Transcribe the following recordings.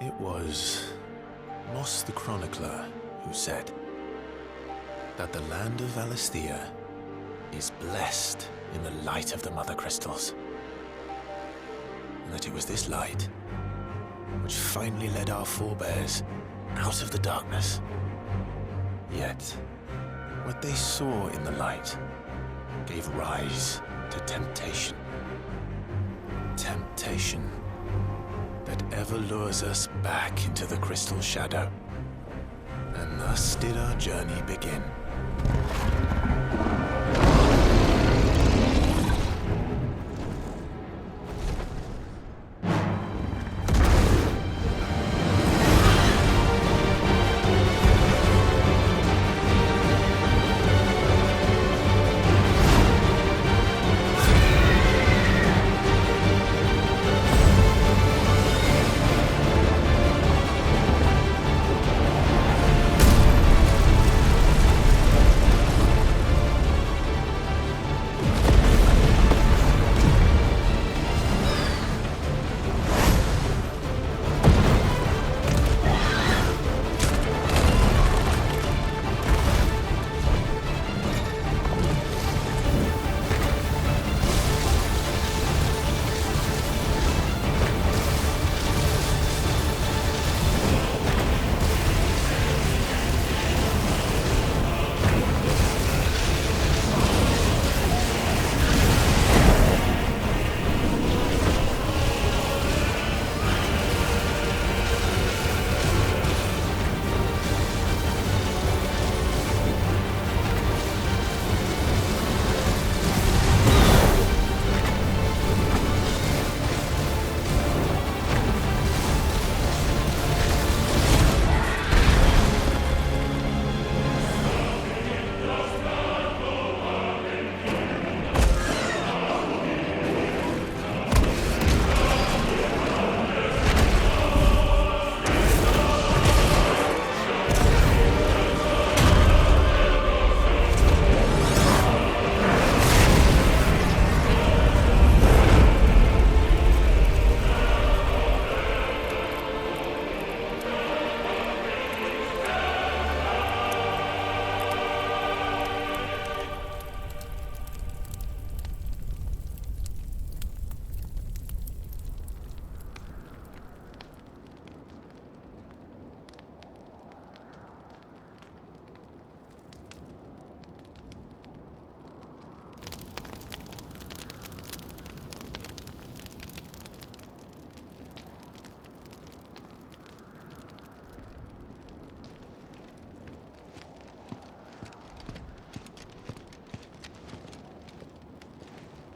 It was Moss the Chronicler who said that the land of Valisthea is blessed in the light of the Mother Crystals. And that it was this light which finally led our forebears out of the darkness. Yet, what they saw in the light gave rise to temptation. Temptation that ever lures us back into the crystal shadow. And thus did our journey begin.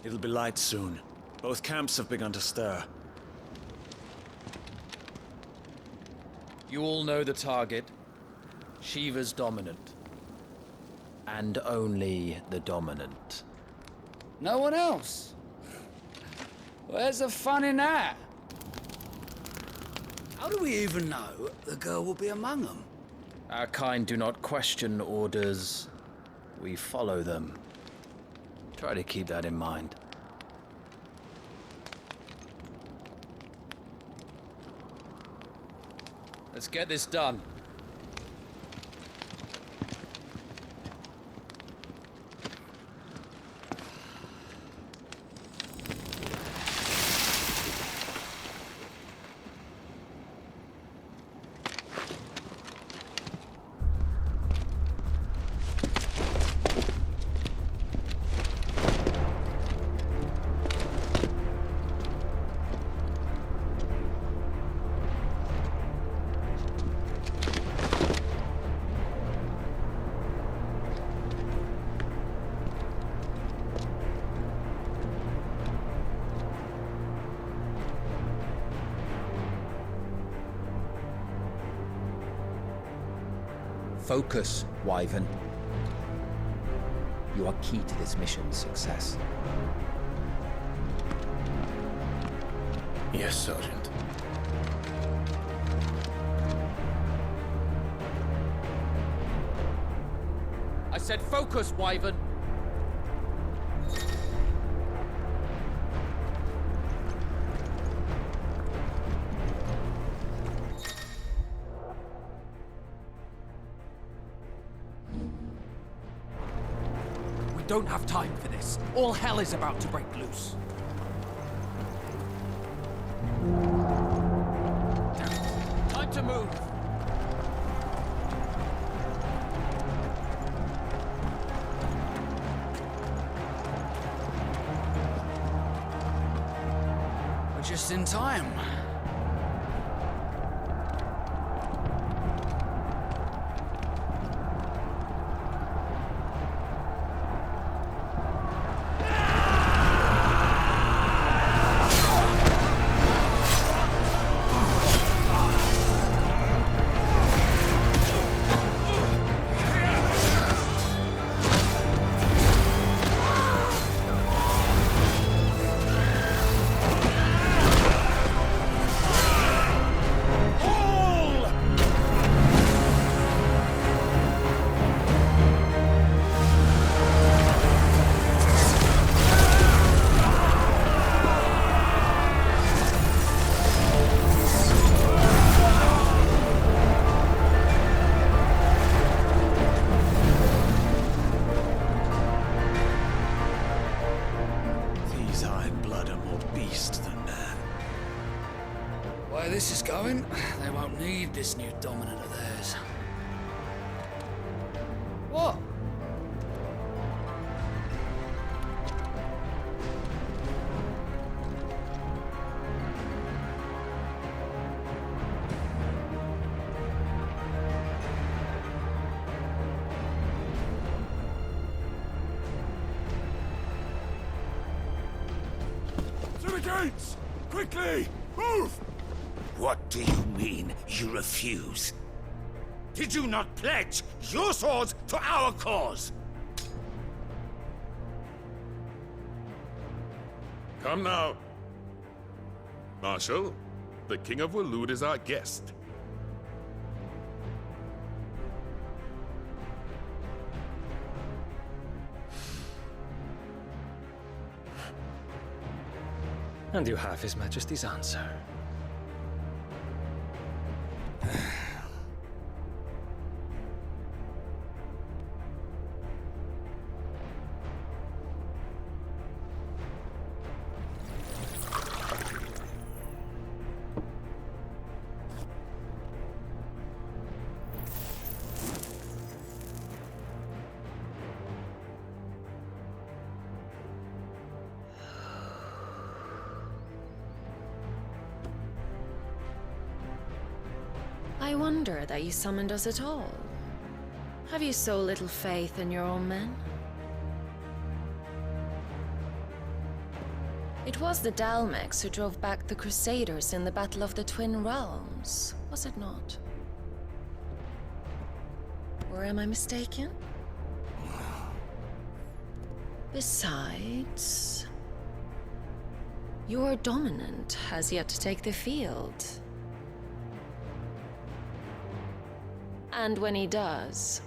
It'll be light soon. Both camps have begun to stir. You all know the target. Shiva's dominant. And only the dominant. No one else? Where's the fun in that? How do we even know the girl will be among them? Our kind do not question orders. We follow them. Try to keep that in mind. Let's get this done. Focus, Wyvern. You are key to this mission's success. Yes, Sergeant. I said focus, Wyvern. don't have time for this. All hell is about to break loose. Damn it. Time to move. We're just in time. These Iron Blood are more beast than man. Where this is going, they won't need this new dominant of theirs. What? To the gates! Quickly! Move! What do you mean, you refuse? Did you not pledge your swords to our cause? Come now. Marshal, the King of Waloed is our guest. And you have His Majesty's answer. I wonder that you summoned us at all. Have you so little faith in your own men? It was the Dalmex who drove back the Crusaders in the Battle of the Twin Realms, was it not? Or am I mistaken? Besides, your dominant has yet to take the field. And when he does,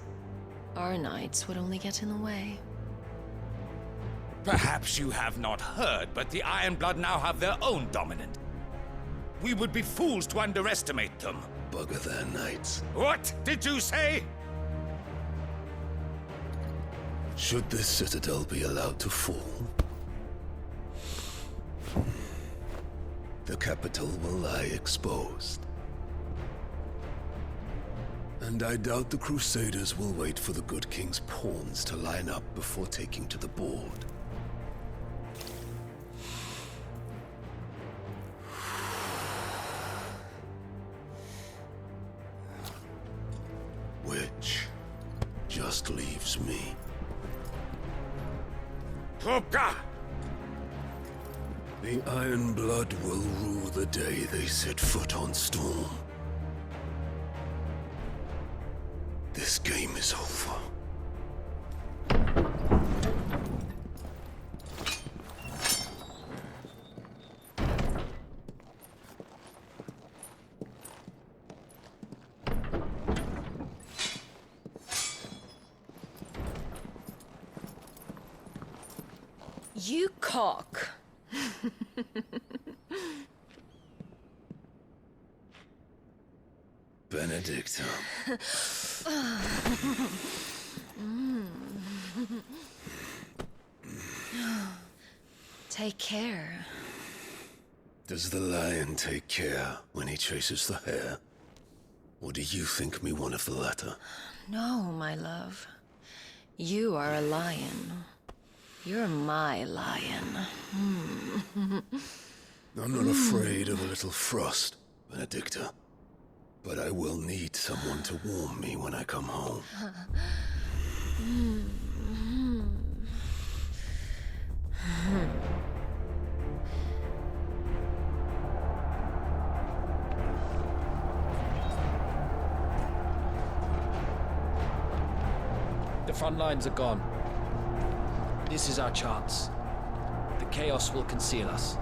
our knights would only get in the way. Perhaps you have not heard, but the Iron Blood now have their own dominant. We would be fools to underestimate them. Bugger their knights. What did you say? Should this citadel be allowed to fall, the capital will lie exposed. And I doubt the Crusaders will wait for the good king's pawns to line up before taking to the board. Which just leaves me. Hopka! The Iron Blood will rule the day they set foot on Storm. This game is over. You cock. Benedictum. take care. Does the lion take care when he chases the hare? Or do you think me one of the latter? No, my love. You are a lion. You're my lion. I'm not afraid of a little frost, Benedicta. But I will need someone to warm me when I come home. The front lines are gone. This is our chance. The chaos will conceal us.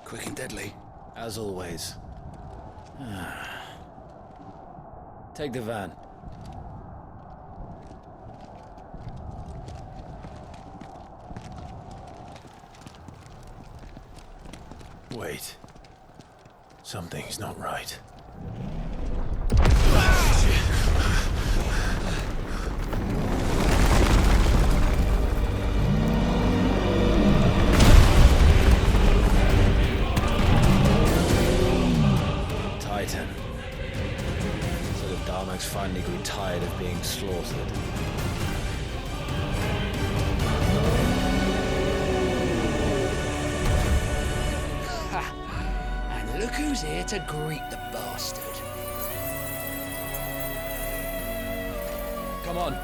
Quick and deadly. As always. Take the van. Wait. Something's not right. Titan. So the Darmax finally grew tired of being slaughtered. And look who's here to greet the bastard. Come on.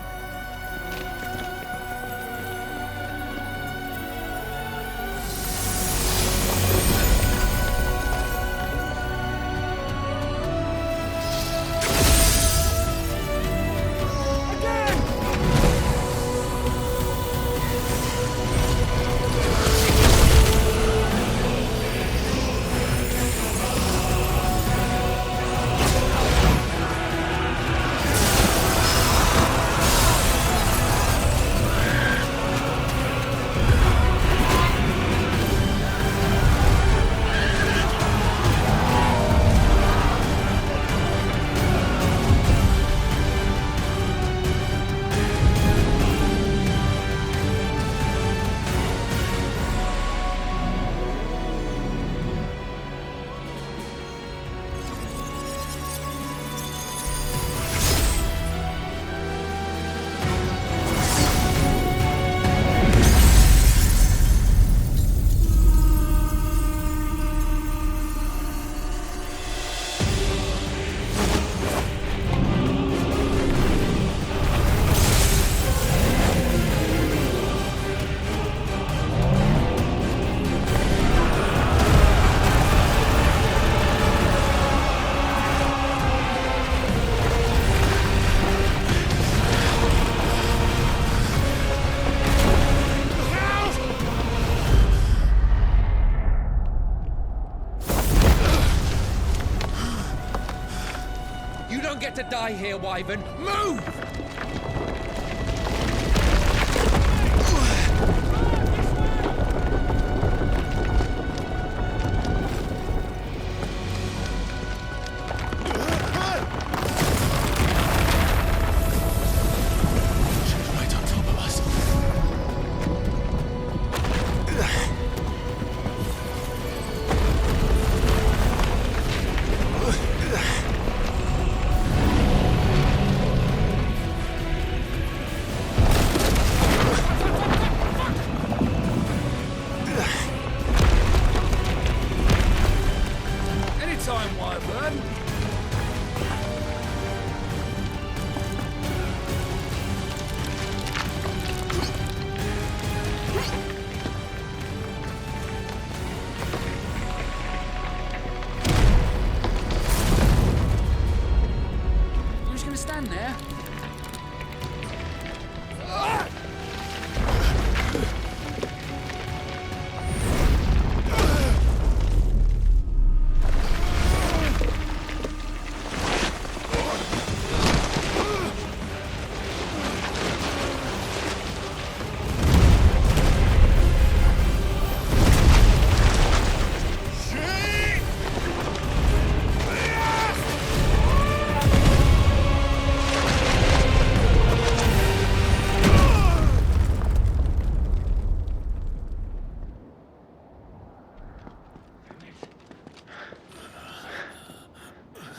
Get to die here, Wyvern. Move! Right on top of us. Anytime, Wyvern.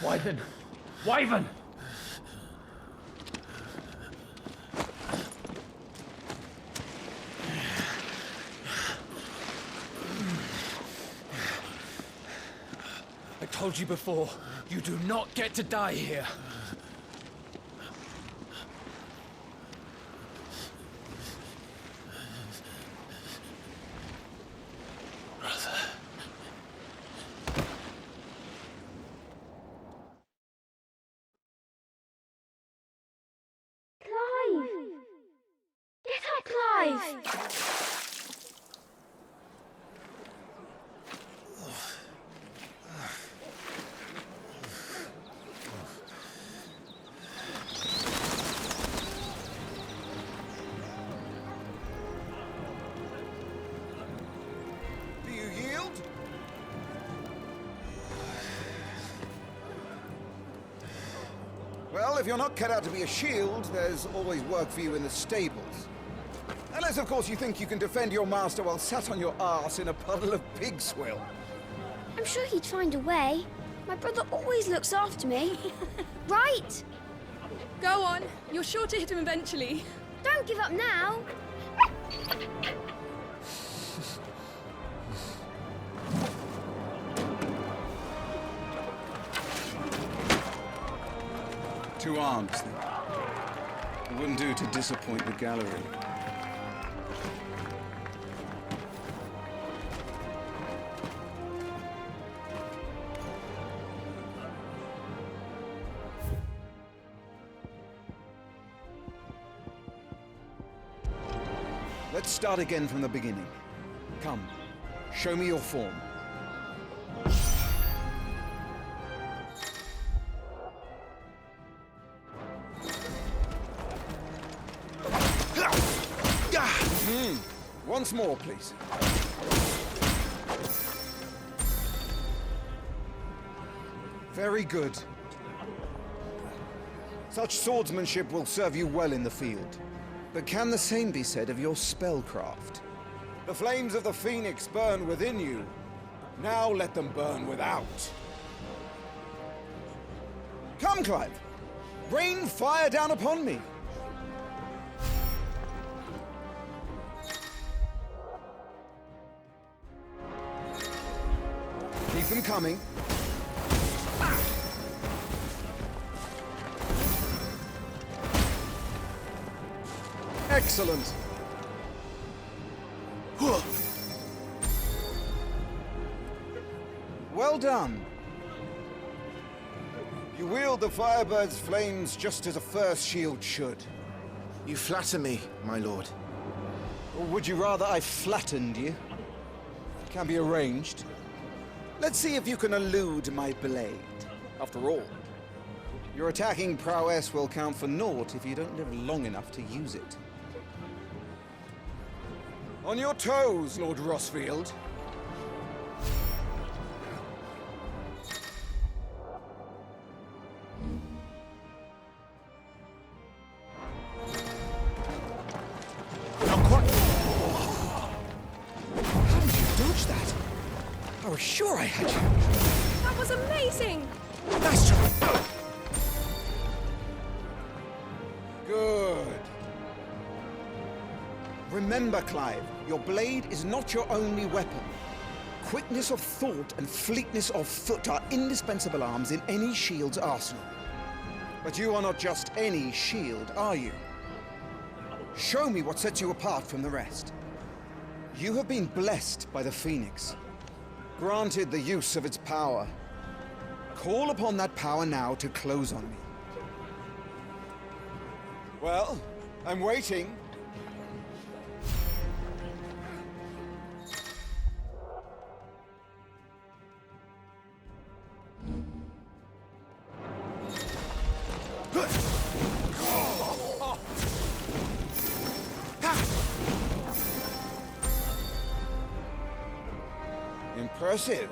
Wyvern! Wyvern! I told you before, you do not get to die here. Well, if you're not cut out to be a shield, there's always work for you in the stables. Unless, of course, you think you can defend your master while sat on your arse in a puddle of pig swill. I'm sure he'd find a way. My brother always looks after me. Right? Go on. You're sure to hit him eventually. Don't give up now. Two arms, then. It wouldn't do to disappoint the gallery. Let's start again from the beginning. Come, show me your form. Once more, please. Very good. Such swordsmanship will serve you well in the field. But can the same be said of your spellcraft? The flames of the Phoenix burn within you. Now let them burn without. Come, Clive. Rain fire down upon me. Keep them coming. Excellent. Well done. You wield the Firebird's flames just as a first shield should. You flatter me, my lord. Or would you rather I flattened you? Can be arranged. Let's see if you can elude my blade. After all, your attacking prowess will count for naught if you don't live long enough to use it. On your toes, Lord Rosfield. How did you dodge that? I was sure I had you. That was amazing! Nice try. Good. Remember, Clive, your blade is not your only weapon. Quickness of thought and fleetness of foot are indispensable arms in any shield's arsenal. But you are not just any shield, are you? Show me what sets you apart from the rest. You have been blessed by the Phoenix, granted the use of its power. Call upon that power now to close on me. Well, I'm waiting. Impressive.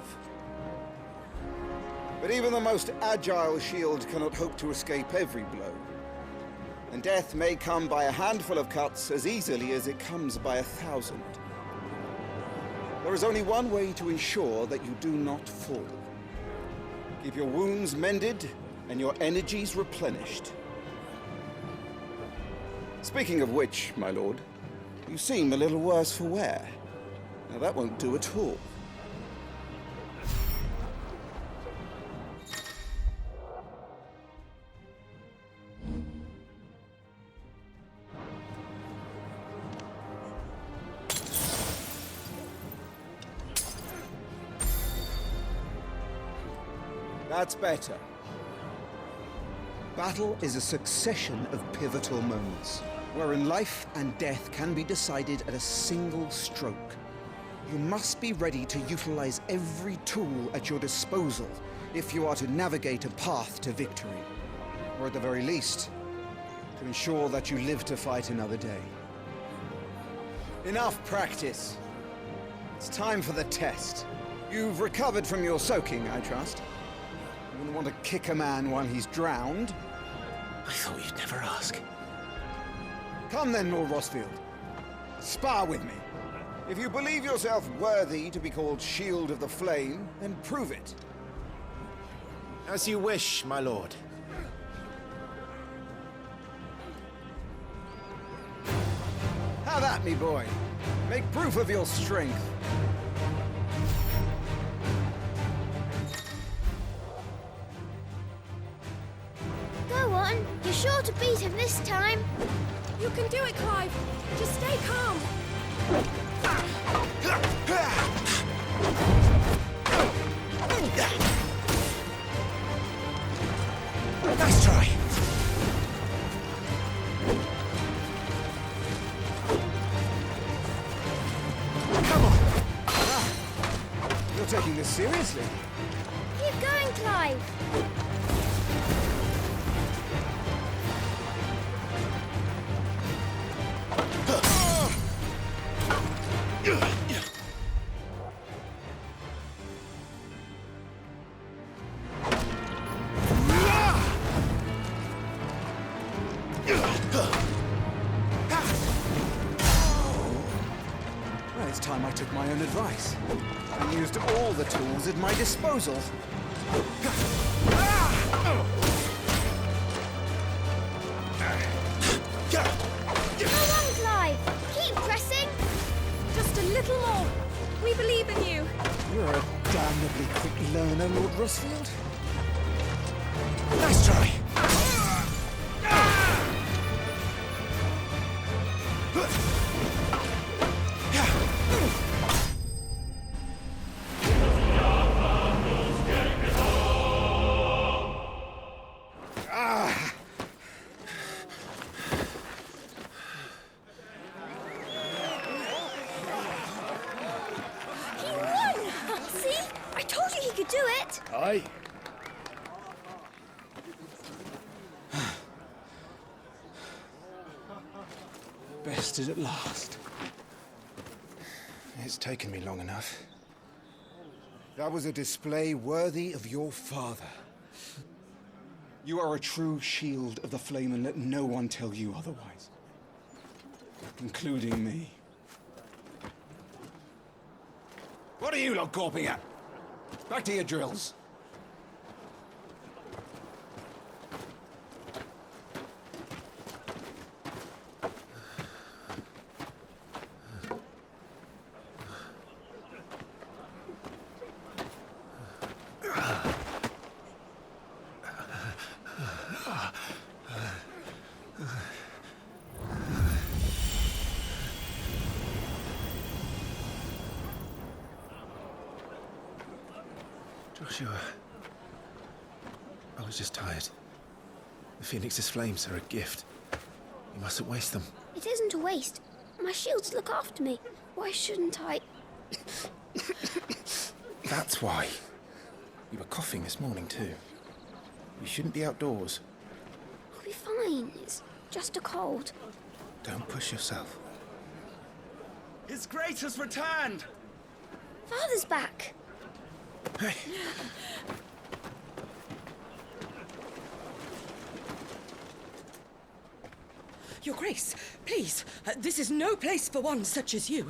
But even the most agile shield cannot hope to escape every blow. And death may come by a handful of cuts as easily as it comes by 1,000. There is only one way to ensure that you do not fall. Keep your wounds mended and your energies replenished. Speaking of which, my lord, you seem a little worse for wear. Now that won't do at all. That's better. Battle is a succession of pivotal moments, wherein life and death can be decided at a single stroke. You must be ready to utilize every tool at your disposal if you are to navigate a path to victory, or at the very least, to ensure that you live to fight another day. Enough practice. It's time for the test. You've recovered from your soaking, I trust. You wouldn't want to kick a man while he's drowned. I thought you'd never ask. Come then, Lord Rosfield. Spar with me. If you believe yourself worthy to be called Shield of the Flame, then prove it. As you wish, my lord. Have at me, boy. Make proof of your strength. Go on. You're sure to beat him this time. You can do it, Clive. Just stay calm. Nice try. Come on. You're taking this seriously. Keep going, Clive. Well, it's time I took my own advice and used all the tools at my disposal. Go on, Clive. Keep pressing. Just a little more. We believe in you. You're a damnably quick learner, Lord Rosfield. Nice try. He won! See? I told you he could do it. Aye. Bested at last. It's taken me long enough. That was a display worthy of your father. You are a true shield of the flame, and let no one tell you otherwise. Including me. What are you lot gawping at? Back to your drills. Joshua, I was just tired. The Phoenix's flames are a gift. You mustn't waste them. It isn't a waste. My shields look after me. Why shouldn't I? That's why. You were coughing this morning too. You shouldn't be outdoors. I'll be fine. It's just a cold. Don't push yourself. His Grace has returned! Father's back. Hey. Your Grace, please, this is no place for one such as you.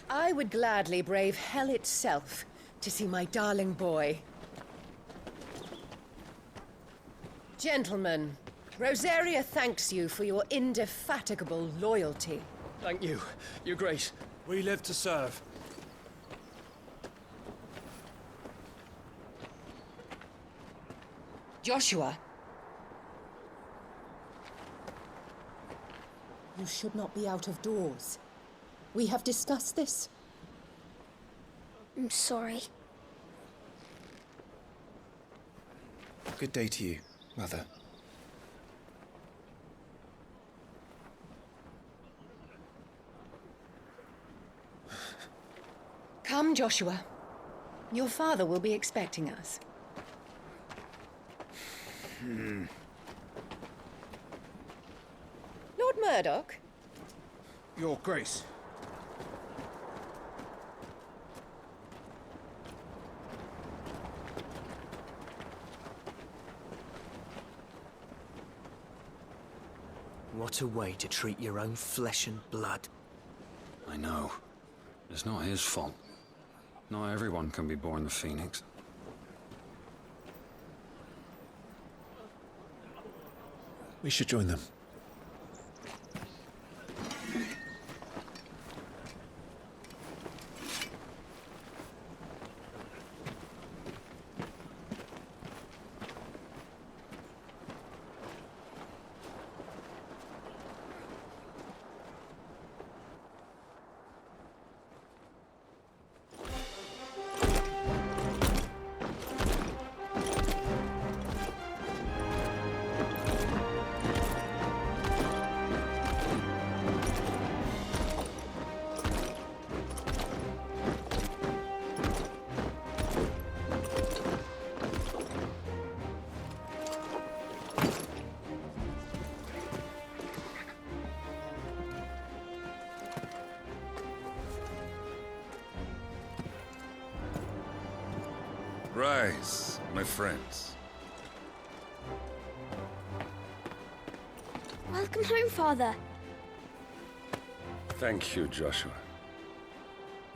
I would gladly brave hell itself to see my darling boy. Gentlemen, Rosaria thanks you for your indefatigable loyalty. Thank you, Your Grace. We live to serve. Joshua! You should not be out of doors. We have discussed this. I'm sorry. Good day to you, Mother. Come, Joshua. Your father will be expecting us. Lord Murdoch? Your Grace. What a way to treat your own flesh and blood. I know. It's not his fault. Not everyone can be born the Phoenix. We should join them. Rise, my friends. Welcome home, Father. Thank you, Joshua.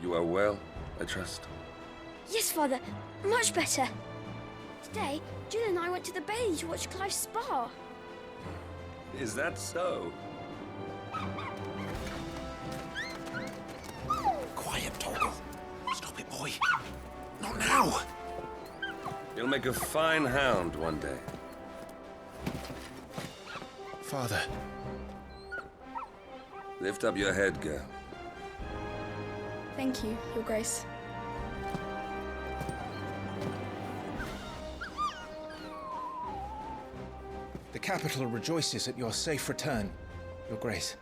You are well, I trust? Yes, Father. Much better. Today, Jill and I went to the bailey to watch Clive spar. Is that so? Quiet, Torgal. Stop it, boy. Not now. You'll make a fine hound one day. Father. Lift up your head, girl. Thank you, Your Grace. The capital rejoices at your safe return, Your Grace.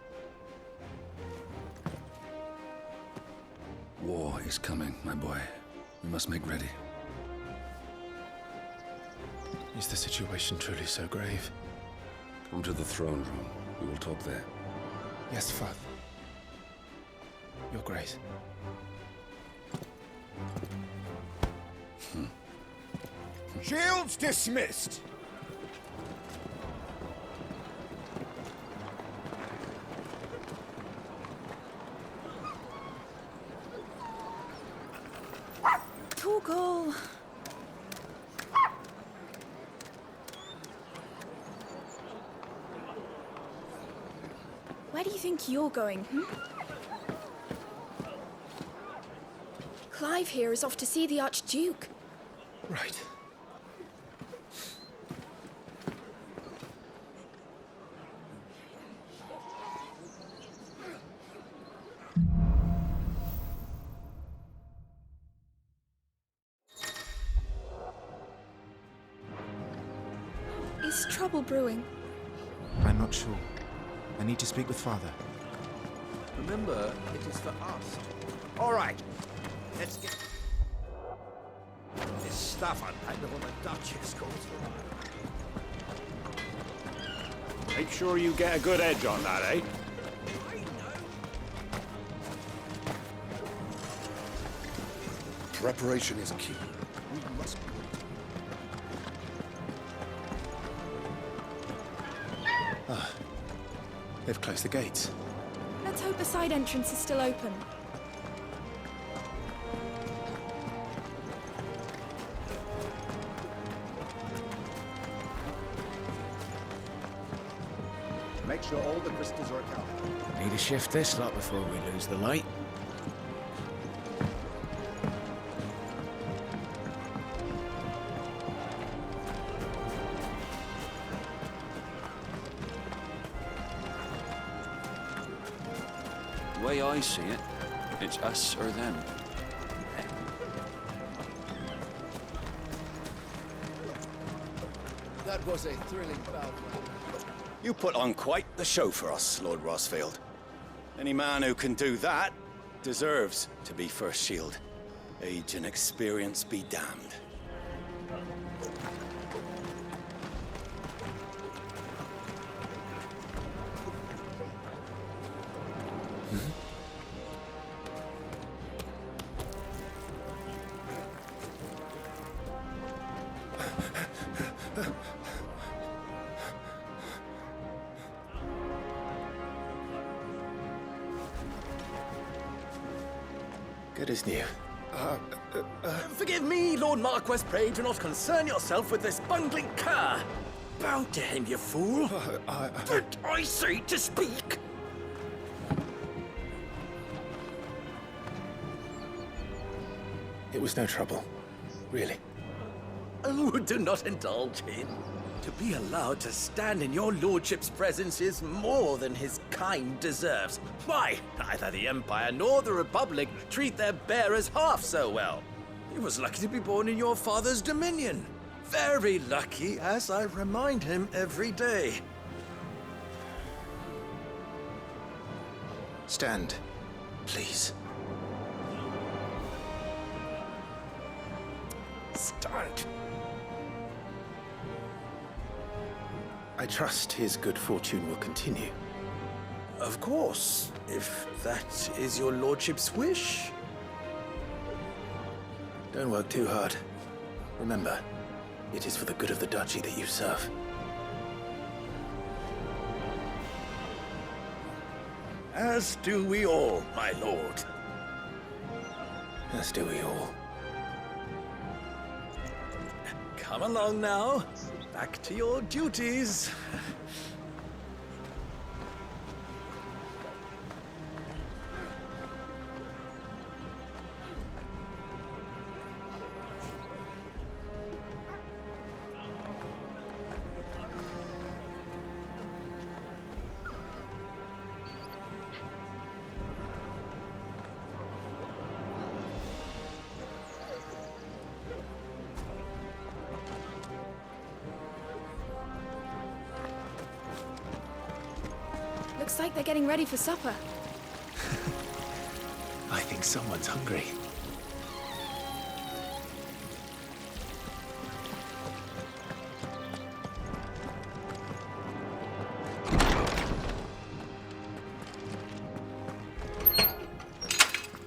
War is coming, my boy. We must make ready. Is the situation truly so grave? Come to the throne room. We will talk there. Yes, Father. Your Grace. Shields dismissed! Torgal! Where do you think you're going, Clive here is off to see the Archduke. Right. Is trouble brewing? I'm not sure. I need to speak with Father. Remember, it is for us. All right, let's get this stuff unpacked before the Duchess calls for. Make sure you get a good edge on that, eh? Preparation is key. We must... They've closed the gates. Let's hope the side entrance is still open. make sure all the crystals are accounted for. Need to shift this lot before we lose the light. The way I see it, it's us or them. That was a thrilling bout. You put on quite the show for us, Lord Rosfield. Any man who can do that deserves to be First Shield. Age and experience be damned. Good as new. Forgive me, Lord Marquess. Pray do not concern yourself with this bungling cur. Bow to him, you fool. Did I say to speak? It was no trouble. Really. Oh, do not indulge him. To be allowed to stand in your lordship's presence is more than his kind deserves. Why, neither the Empire nor the Republic treat their bearers half so well. He was lucky to be born in your father's dominion. Very lucky, as I remind him every day. Stand, please. Stand. I trust his good fortune will continue. Of course, if that is your lordship's wish. Don't work too hard. Remember, it is for the good of the duchy that you serve. As do we all, my lord. As do we all. Come along now. Back to your duties. Looks like they're getting ready for supper. I think someone's hungry.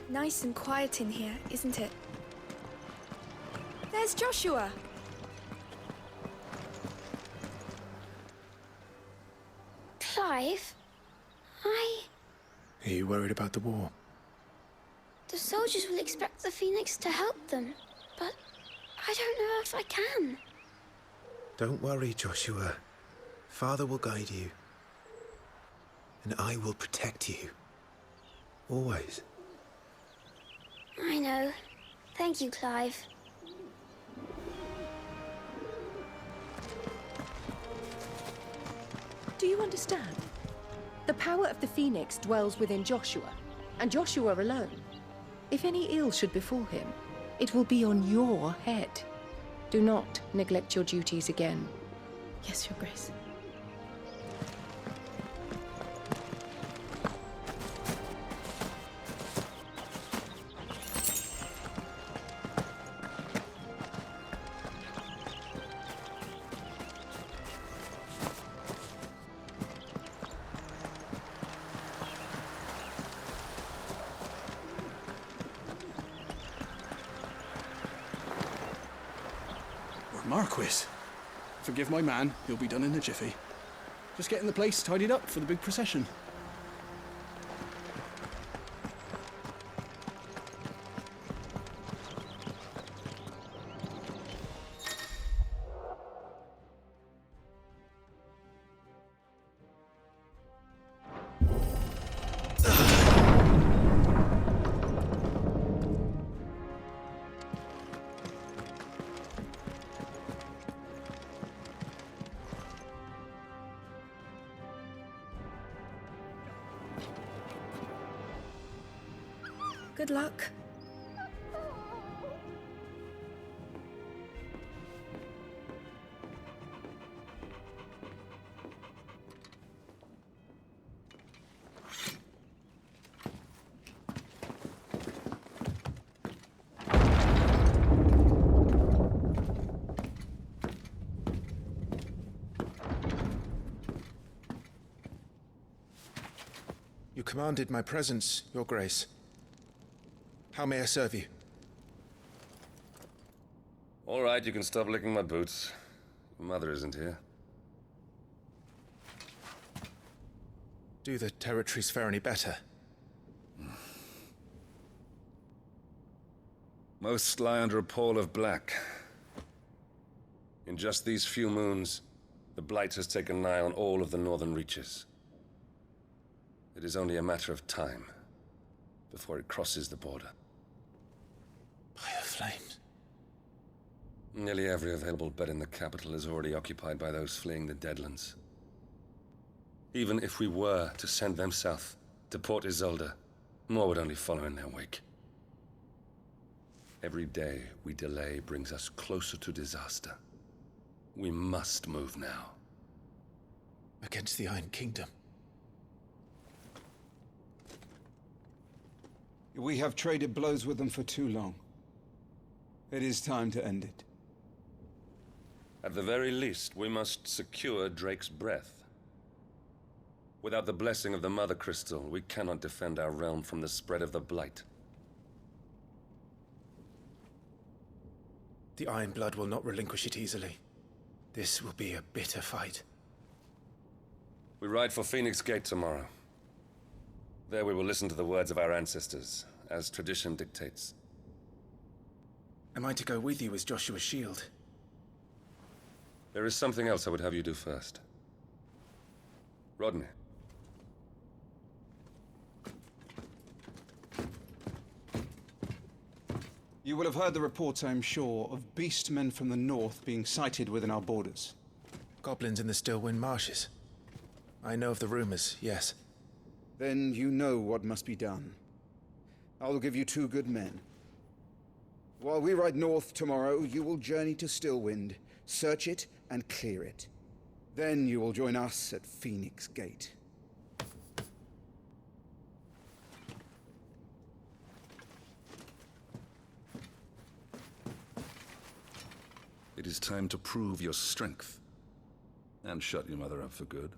Nice and quiet in here, isn't it? There's Joshua. Clive? Are you worried about the war? The soldiers will expect the Phoenix to help them, but I don't know if I can. Don't worry, Joshua. Father will guide you. And I will protect you. Always. I know. Thank you, Clive. Do you understand? The power of the Phoenix dwells within Joshua, and Joshua alone. If any ill should befall him, it will be on your head. Do not neglect your duties again. Yes, Your Grace. Marquis. Forgive my man, he'll be done in a jiffy. Just getting the place tidied up for the big procession. Good luck. You commanded my presence, Your Grace. How may I serve you? All right, you can stop licking my boots. Your mother isn't here. Do the territories fare any better? Most lie under a pall of black. In just these few moons, the Blight has taken nigh on all of the northern reaches. It is only a matter of time before it crosses the border. By the flames. Nearly every available bed in the capital is already occupied by those fleeing the Deadlands. Even if we were to send them south, to Port Isolde, more would only follow in their wake. Every day we delay brings us closer to disaster. We must move now. Against the Iron Kingdom. We have traded blows with them for too long. It is time to end it. At the very least, we must secure Drake's breath. Without the blessing of the Mother Crystal, we cannot defend our realm from the spread of the Blight. The Iron Blood will not relinquish it easily. This will be a bitter fight. We ride for Phoenix Gate tomorrow. There we will listen to the words of our ancestors, as tradition dictates. Am I to go with you as Joshua's shield? There is something else I would have you do first. Rodney. You will have heard the reports, I am sure, of beastmen from the north being sighted within our borders. Goblins in the Stillwind Marshes. I know of the rumors, yes. Then you know what must be done. I will give you 2 good men. While we ride north tomorrow, you will journey to Stillwind, search it, and clear it. Then you will join us at Phoenix Gate. It is time to prove your strength. And shut your mother up for good.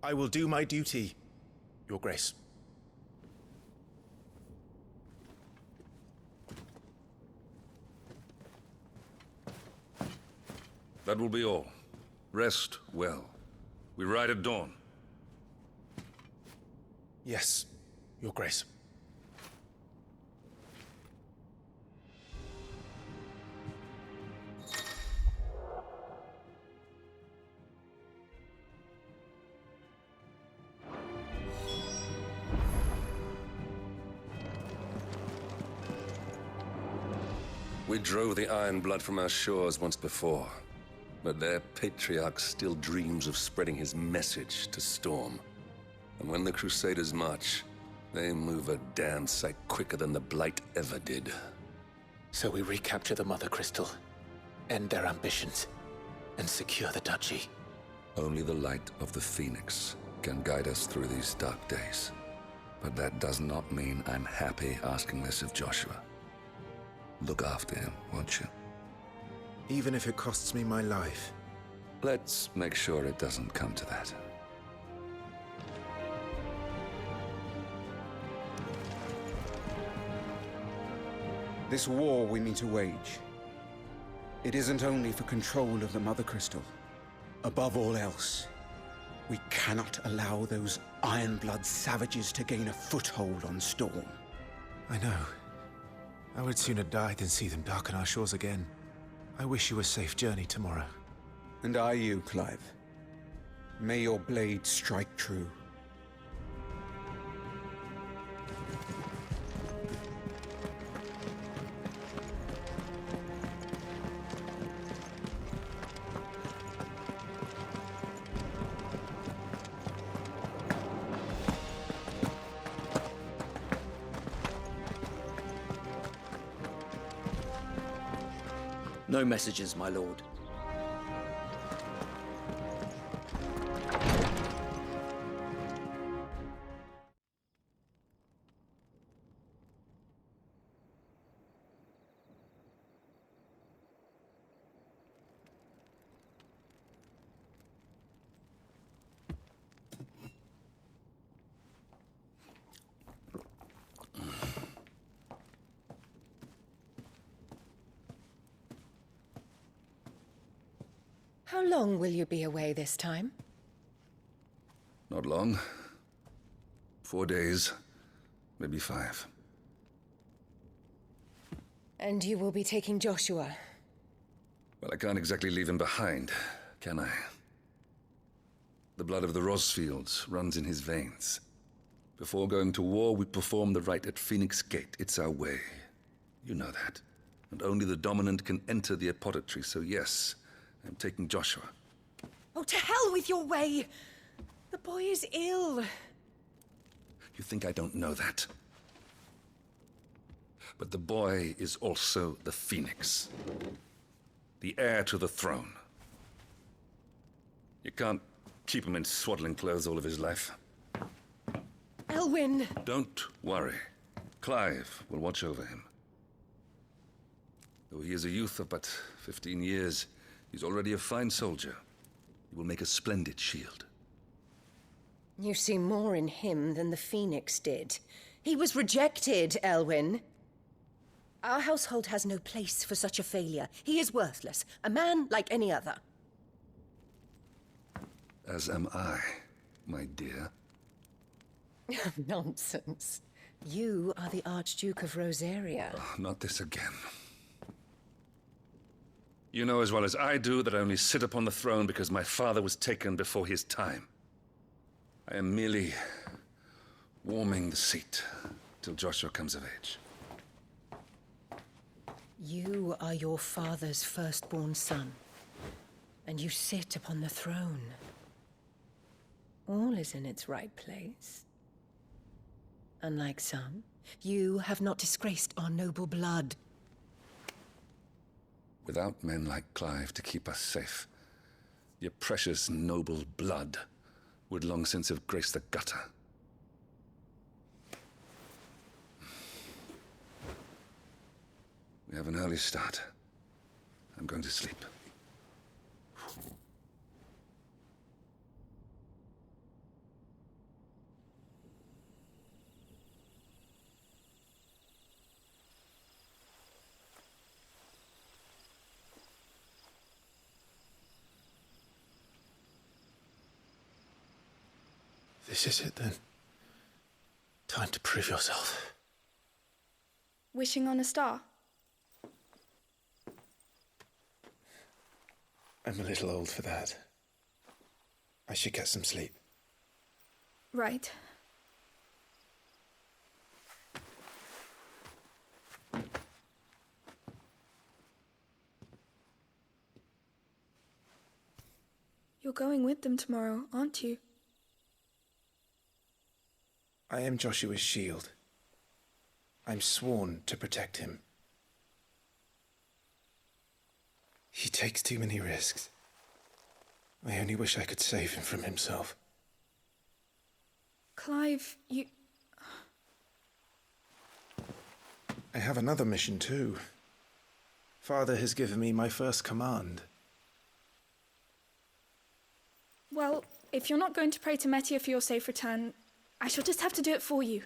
I will do my duty, Your Grace. That will be all. Rest well. We ride at dawn. Yes, Your Grace. We drove the Iron Blood from our shores once before, but their patriarch still dreams of spreading his message to Storm. And when the Crusaders march, they move a damn sight quicker than the Blight ever did. So we recapture the Mother Crystal, end their ambitions, and secure the duchy. Only the light of the Phoenix can guide us through these dark days. But that does not mean I'm happy asking this of Joshua. Look after him, won't you? Even if it costs me my life. Let's make sure it doesn't come to that. This war we mean to wage. It isn't only for control of the Mother Crystal. Above all else, we cannot allow those Ironblood savages to gain a foothold on Storm. I know. I would sooner die than see them darken our shores again. I wish you a safe journey tomorrow. And I you, Clive. May your blade strike true. No messages, my lord. How long will you be away this time? Not long. 4 days, maybe 5. And you will be taking Joshua? Well, I can't exactly leave him behind, can I? The blood of the Rosfields runs in his veins. Before going to war, we perform the rite at Phoenix Gate. It's our way. You know that. And only the dominant can enter the apothecary, so yes, I'm taking Joshua. Oh, to hell with your way! The boy is ill. You think I don't know that? But the boy is also the Phoenix. The heir to the throne. You can't keep him in swaddling clothes all of his life. Elwyn! Don't worry. Clive will watch over him. Though he is a youth of but 15 years, he's already a fine soldier. He will make a splendid shield. You see more in him than the Phoenix did. He was rejected, Elwyn. Our household has no place for such a failure. He is worthless, a man like any other. As am I, my dear. Nonsense. You are the Archduke of Rosaria. Oh, not this again. You know as well as I do that I only sit upon the throne because my father was taken before his time. I am merely warming the seat till Joshua comes of age. You are your father's firstborn son, and you sit upon the throne. All is in its right place. Unlike some, you have not disgraced our noble blood. Without men like Clive to keep us safe, your precious noble blood would long since have graced the gutter. We have an early start. I'm going to sleep. This is it then. Time to prove yourself. Wishing on a star? I'm a little old for that. I should get some sleep. Right. You're going with them tomorrow, aren't you? I am Joshua's shield. I'm sworn to protect him. He takes too many risks. I only wish I could save him from himself. Clive, you... I have another mission too. Father has given me my first command. Well, if you're not going to pray to Metia for your safe return, I shall just have to do it for you.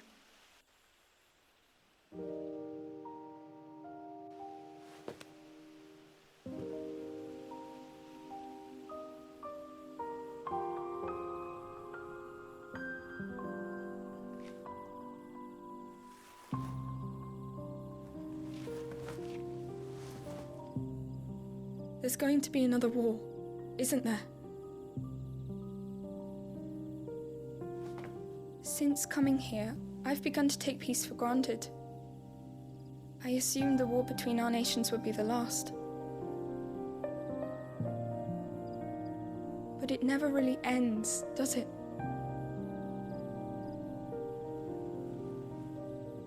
There's going to be another war, isn't there? Since coming here, I've begun to take peace for granted. I assumed the war between our nations would be the last. But it never really ends, does it?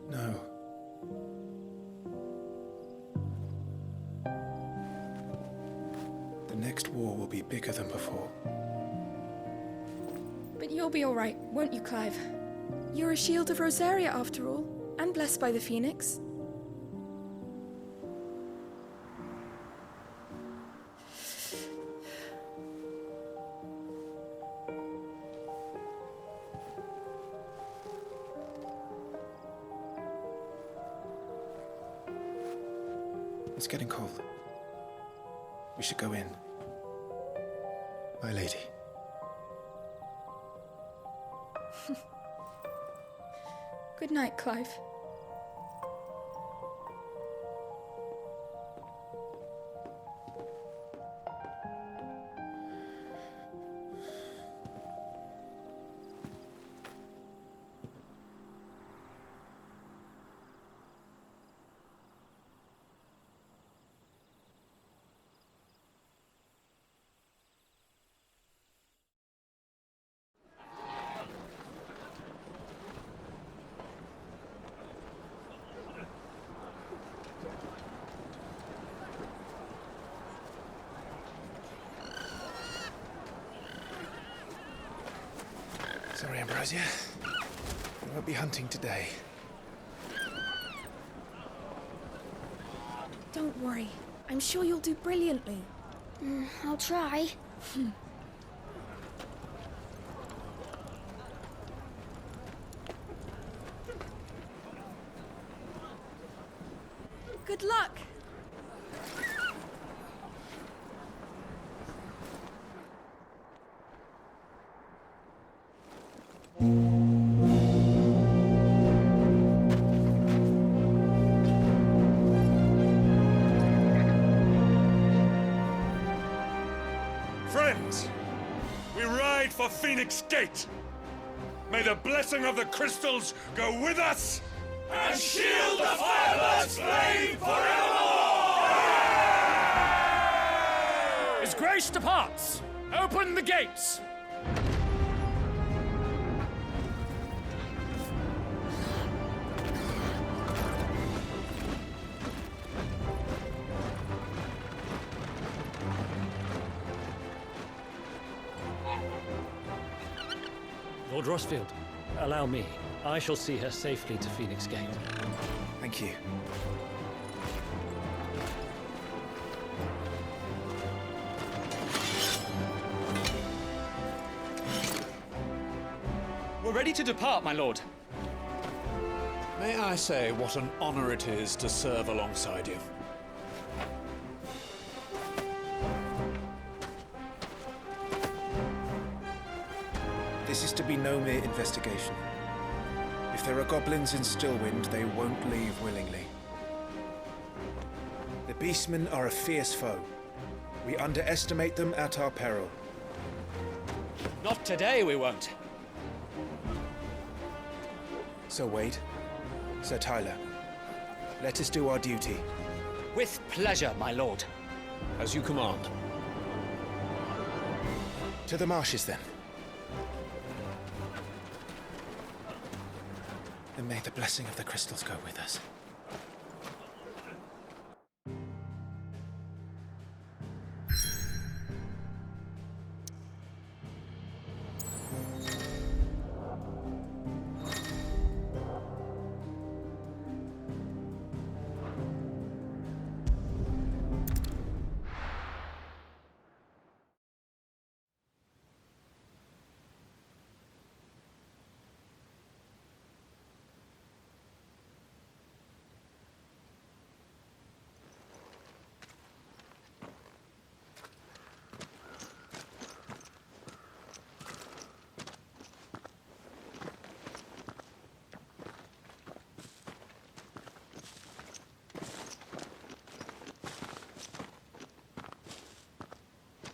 No. be bigger than before. But you'll be all right, won't you, Clive? You're a shield of Rosaria, after all, and blessed by the Phoenix. It's getting cold. We should go in. My lady. Good night, Clive. Sorry, Ambrosia. We won't be hunting today. Don't worry. I'm sure you'll do brilliantly. I'll try. Good luck! Friends, we ride for Phoenix Gate. May the blessing of the crystals go with us And shield the firebird's flame forevermore! His Grace departs! Open the gates! Lord Rosfield, allow me. I shall see her safely to Phoenix Gate. Thank you. We're ready to depart, my lord. May I say what an honor it is to serve alongside you? This is to be no mere investigation. If there are goblins in Stillwind, they won't leave willingly. The Beastmen are a fierce foe. We underestimate them at our peril. Not today, we won't. Sir Wade, Sir Tyler, let us do our duty. With pleasure, my lord. As you command. To the marshes, then. And may the blessing of the crystals go with us.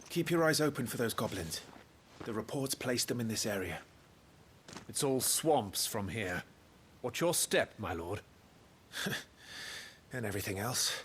Keep your eyes open for those goblins. The reports placed them in this area. It's all swamps from here. What's your step, my lord? And everything else.